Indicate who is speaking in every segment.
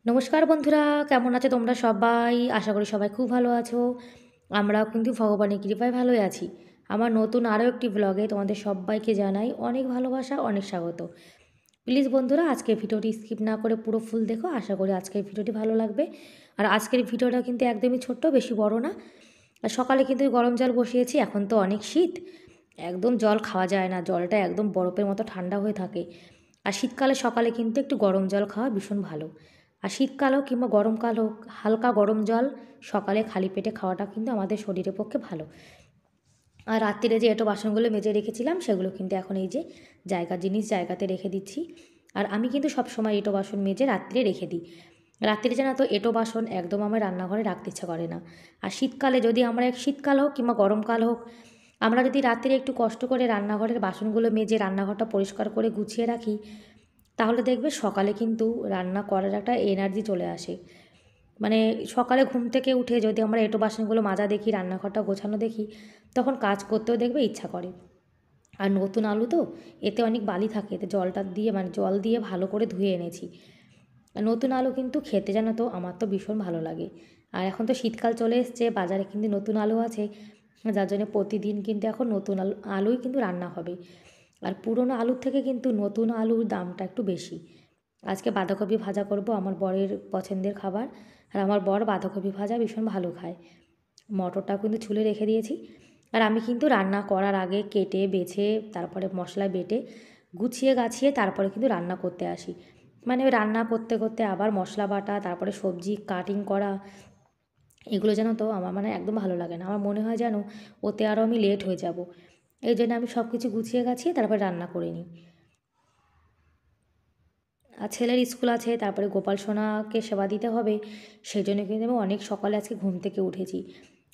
Speaker 1: নমস্কার বন্ধুরা, কেমন আছো তোমরা সবাই? আশা করি সবাই খুব ভালো আছো। আমরাও কিন্তু ভগবানের কৃপায় ভালোই আছি। আমার নতুন আরও একটি ব্লগে তোমাদের সবাইকে জানাই অনেক ভালোবাসা, অনেক স্বাগত। প্লিজ বন্ধুরা, আজকের ভিডিওটি স্কিপ না করে পুরো ফুল দেখো। আশা করি আজকের ভিডিওটি ভালো লাগবে। আর আজকের ভিডিওটা কিন্তু একদমই ছোট্ট, বেশি বড় না। আর সকালে কিন্তু গরম জল বসিয়েছি। এখন তো অনেক শীত, একদম জল খাওয়া যায় না, জলটা একদম বরফের মতো ঠান্ডা হয়ে থাকে। আর শীতকালে সকালে কিন্তু একটু গরম জল খাওয়া ভীষণ ভালো। আর শীতকাল হোক কিংবা গরমকাল হোক, হালকা গরম জল সকালে খালি পেটে খাওয়াটা কিন্তু আমাদের শরীরের পক্ষে ভালো। আর রাত্রিরে যে এঁটো বাসনগুলো মেজে রেখেছিলাম সেগুলো কিন্তু এখন এই যে জিনিস জায়গাতে রেখে দিচ্ছি। আর আমি কিন্তু সবসময় এঁটো বাসন মেজে রাত্রে রেখে দিই। রাত্রে জানা তো এঁটো বাসন একদম আমার রান্নাঘরে রাখতে ইচ্ছা করে না। আর শীতকালে যদি আমরা শীতকাল হোক কিংবা গরমকাল হোক, আমরা যদি রাত্রে একটু কষ্ট করে রান্নাঘরের বাসনগুলো মেজে রান্নাঘরটা পরিষ্কার করে গুছিয়ে রাখি, তাহলে দেখবে সকালে কিন্তু রান্না করার একটা এনার্জি চলে আসে। মানে সকালে ঘুম থেকে উঠে যদি আমরা এঁটো বাসনগুলো মাজা দেখি, রান্নাঘরটা গোছানো দেখি, তখন কাজ করতেও দেখবে ইচ্ছা করে। আর নতুন আলু তো, এতে অনেক বালি থাকে, এতে জলটা দিয়ে জল দিয়ে ভালো করে ধুয়ে এনেছি। আর নতুন আলু কিন্তু খেতে জানো তো আমার তো ভীষণ ভালো লাগে। আর এখন তো শীতকাল চলে এসছে, বাজারে কিন্তু নতুন আলু আছে, যার জন্য প্রতিদিন কিন্তু এখন নতুন আলুই কিন্তু রান্না হবে। আর পুরনো আলুর থেকে কিন্তু নতুন আলুর দামটা একটু বেশি। আজকে বাঁধাকপি ভাজা করব, আমার বরের পছন্দের খাবার। আর আমার বর বাঁধাকপি ভাজা ভীষণ ভালো খায়। মটরটাও কিন্তু ছুলে রেখে দিয়েছি। আর আমি কিন্তু রান্না করার আগে কেটে বেছে, তারপরে মশলা বেটে গুছিয়ে গাছিয়ে তারপরে কিন্তু রান্না করতে আসি। মানে ওই রান্না করতে করতে আবার মশলা বাটা, তারপরে সবজি কাটিং করা, এগুলো যেন তো আমার একদম ভালো লাগে না। আমার মনে হয় যেন ওতে আরও আমি লেট হয়ে যাব। এই জন্য আমি সব কিছু গুছিয়ে গাছিয়ে তারপরে রান্না করে নিই। আর ছেলের স্কুল আছে, তারপরে গোপাল সোনাকে সেবা দিতে হবে। সেই জন্য কিন্তু আমি অনেক সকালে আজকে ঘুম থেকে উঠেছি।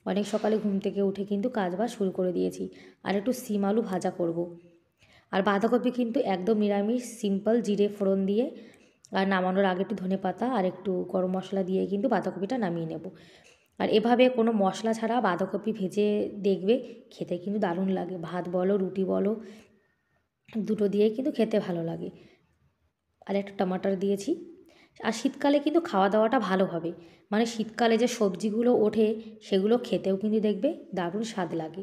Speaker 1: অনেক সকালে ঘুম থেকে উঠে কিন্তু কাজবাজ শুরু করে দিয়েছি। আর একটু সিম আলু ভাজা করব। আর বাঁধাকপি কিন্তু একদম নিরামিষ, সিম্পল, জিরে ফোড়ন দিয়ে। আর নামানোর আগে একটু ধনেপাতা আর একটু গরম মশলা দিয়ে কিন্তু বাঁধাকপিটা নামিয়ে নেব। আর এভাবে কোনো মশলা ছাড়া বাঁধাকপি ভেজে দেখবে, খেতে কিন্তু দারুণ লাগে। ভাত বলো, রুটি বলো, দুটো দিয়েই কিন্তু খেতে ভালো লাগে। আর একটা টমাটার দিয়েছি। আর শীতকালে কিন্তু খাওয়া দাওয়াটা ভালো হবে। মানে শীতকালে যে সবজিগুলো ওঠে সেগুলো খেতেও কিন্তু দেখবে দারুণ স্বাদ লাগে।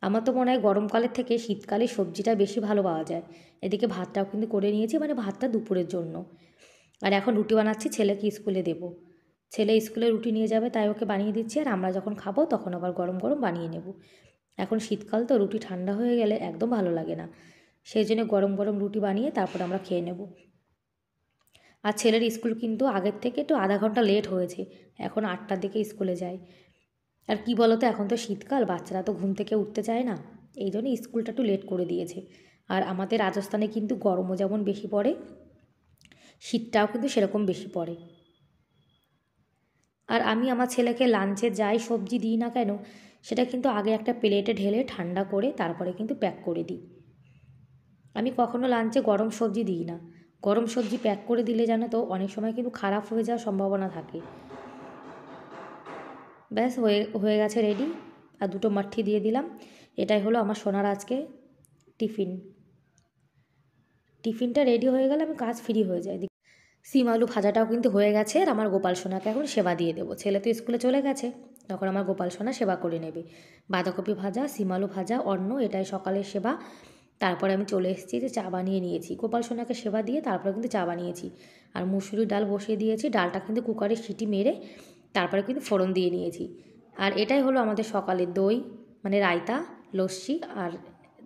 Speaker 1: আমার তো মনে হয় গরমকালের থেকে শীতকালে সবজিটা বেশি ভালো পাওয়া যায়। এদিকে ভাতটাও কিন্তু করে নিয়েছি, মানে ভাতটা দুপুরের জন্য। আর এখন রুটি বানাচ্ছি, ছেলেকে স্কুলে দেবো। ছেলে স্কুলে রুটি নিয়ে যাবে, তাই ওকে বানিয়ে দিচ্ছি। আর আমরা যখন খাবো তখন আবার গরম গরম বানিয়ে নেব। এখন শীতকাল তো, রুটি ঠান্ডা হয়ে গেলে একদম ভালো লাগে না। সেই জন্য গরম গরম রুটি বানিয়ে তারপর আমরা খেয়ে নেব। আর ছেলের স্কুল কিন্তু আগের থেকে একটু আধা ঘন্টা লেট হয়েছে। এখন 8টার দিকে স্কুলে যায়। আর কি বলো তো, এখন তো শীতকাল, বাচ্চারা তো ঘুম থেকে উঠতে চায় না। এই জন্য স্কুলটা একটু লেট করে দিয়েছে। আর আমাদের রাজস্থানে কিন্তু গরমও যেমন বেশি পড়ে, শীতটাও কিন্তু সেরকম বেশি পড়ে। আর আমি আমার ছেলেকে লাঞ্চে যাই সবজি দিই না কেন, সেটা কিন্তু আগে একটা প্লেটে ঢেলে ঠান্ডা করে তারপরে কিন্তু প্যাক করে দিই। আমি কখনো লাঞ্চে গরম সবজি দিই না। গরম সবজি প্যাক করে দিলে জানো তো অনেক সময় কিন্তু খারাপ হয়ে যাওয়ার সম্ভাবনা থাকে। ব্যাস হয়ে হয়ে গেছে রেডি। আর দুটো মাঠি দিয়ে দিলাম। এটাই হলো আমার সোনার আজকে টিফিন। টিফিনটা রেডি হয়ে গেলে আমি কাজ ফ্রি হয়ে যাই। সিম আলু ভাজাটাও কিন্তু হয়ে গেছে। আর আমার গোপাল সোনাকে এখন সেবা দিয়ে দেবো। ছেলে তো স্কুলে চলে গেছে, তখন আমার গোপাল সোনা সেবা করে নেবে। বাঁধাকপি ভাজা, সিম আলু ভাজা, অন্ন, এটাই সকালের সেবা। তারপরে আমি চলে এসেছি যে চা বানিয়ে নিয়েছি। গোপাল সোনাকে সেবা দিয়ে তারপরে কিন্তু চা বানিয়েছি। আর মুসুরির ডাল বসিয়ে দিয়েছি। ডালটা কিন্তু কুকারে সিটি মেরে তারপরে কিন্তু ফোড়ন দিয়ে নিয়েছি। আর এটাই হলো আমাদের সকালের দই, মানে রায়তা, লস্যি আর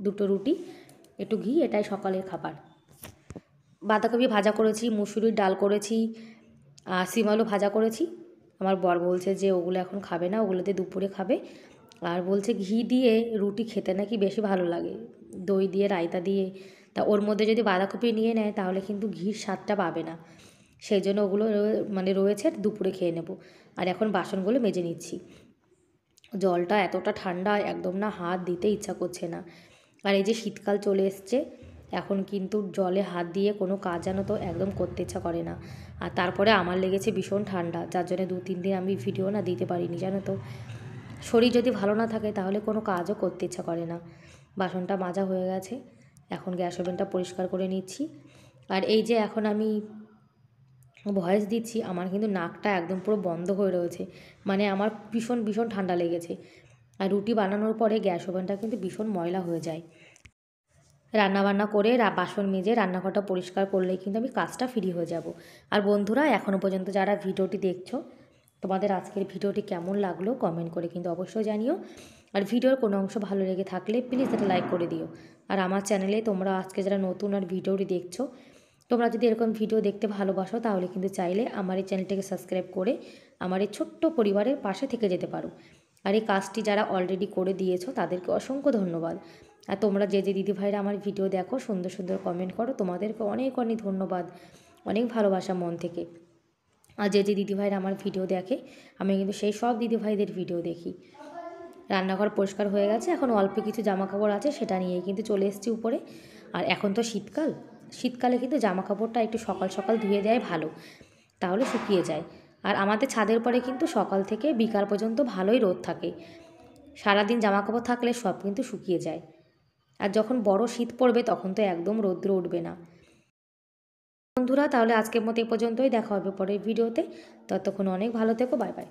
Speaker 1: দুটো রুটি, একটু ঘি, এটাই সকালের খাবার। বাঁধাকপি ভাজা করেছি, মুসুরির ডাল করেছি, সিম আলু ভাজা করেছি। আমার বর বলছে যে ওগুলো এখন খাবে না, ওগুলোতে দুপুরে খাবে। আর বলছে ঘি দিয়ে রুটি খেতে নাকি বেশি ভালো লাগে, দই দিয়ে, রায়তা দিয়ে। তা ওর মধ্যে যদি বাঁধাকপি নিয়ে নেয় তাহলে কিন্তু ঘির স্বাদটা পাবে না। সেই জন্য ওগুলো রয়েছে, দুপুরে খেয়ে নেব। আর এখন বাসনগুলো মেজে নিচ্ছি। জলটা এতটা ঠান্ডা, একদম না হাত দিতে ইচ্ছা করছে না। আর এই যে শীতকাল চলে এসছে, এখন কিন্তু জলে হাত দিয়ে কোনো কাজ জানো তো একদম করতে ইচ্ছা করে না। আর তারপরে আমার লেগেছে ভীষণ ঠান্ডা, যার জন্য 2-3 দিন আমি ভিডিও না দিতে পারিনি জানো তো। শরীর যদি ভালো না থাকে তাহলে কোনো কাজও করতে ইচ্ছা করে না। বাসনটা মাজা হয়ে গেছে, এখন গ্যাস ওভেনটা পরিষ্কার করে নিচ্ছি। আর এই যে এখন আমি ভয়েস দিচ্ছি আমার কিন্তু নাকটা একদম পুরো বন্ধ হয়ে রয়েছে, মানে আমার ভীষণ ভীষণ ঠান্ডা লেগেছে। আর রুটি বানানোর পরে গ্যাস ওভেনটা কিন্তু ভীষণ ময়লা হয়ে যায়। রান্নাবান্না করে বাসন মেজে রান্নাঘরটা পরিষ্কার করলেই কিন্তু আমি কাজটা ফ্রি হয়ে যাব। আর বন্ধুরা, এখনও পর্যন্ত যারা ভিডিওটি দেখছো, তোমাদের আজকের ভিডিওটি কেমন লাগলো কমেন্ট করে কিন্তু অবশ্যই জানিও। আর ভিডিওর কোনো অংশ ভালো লেগে থাকলে প্লিজ একটা লাইক করে দিও। আর আমার চ্যানেলে তোমরা আজকে যারা নতুন আর ভিডিওটি দেখছো, তোমরা যদি এরকম ভিডিও দেখতে ভালোবাসো তাহলে কিন্তু চাইলে আমার এই চ্যানেলটাকে সাবস্ক্রাইব করে আমার এই ছোট্ট পরিবারের পাশে থেকে যেতে পারো। আর এই কাজটি যারা অলরেডি করে দিয়েছো তাদেরকে অসংখ্য ধন্যবাদ। আর তোমরা যে দিদিভাইরা আমার ভিডিও দেখো, সুন্দর সুন্দর কমেন্ট করো, তোমাদেরকে অনেক অনেক ধন্যবাদ, অনেক ভালোবাসা মন থেকে। আর যে দিদিভাইরা আমার ভিডিও দেখে, আমি কিন্তু সেই সব দিদিভাইদের ভিডিও দেখি। রান্নাঘর পরিষ্কার হয়ে গেছে, এখন অল্প কিছু জামা কাপড় আছে, সেটা নিয়েই কিন্তু চলে এসেছি উপরে। আর এখন তো শীতকাল, শীতকালে কিন্তু জামা কাপড়টা একটু সকাল সকাল ধুয়ে দেয় ভালো, তাহলে শুকিয়ে যায়। আর আমাদের ছাদের পরে কিন্তু সকাল থেকে বিকাল পর্যন্ত ভালোই রোদ থাকে, সারাদিন জামা কাপড় থাকলে সব কিন্তু শুকিয়ে যায়। আর যখন বড় শীত পড়বে তখন তো একদম রৌদ্র উঠবে না। বন্ধুরা, তাহলে আজকের মতো এ পর্যন্তই, দেখা হবে পরের ভিডিওতে। ততক্ষণ অনেক ভালো থেকো, বাই বাই।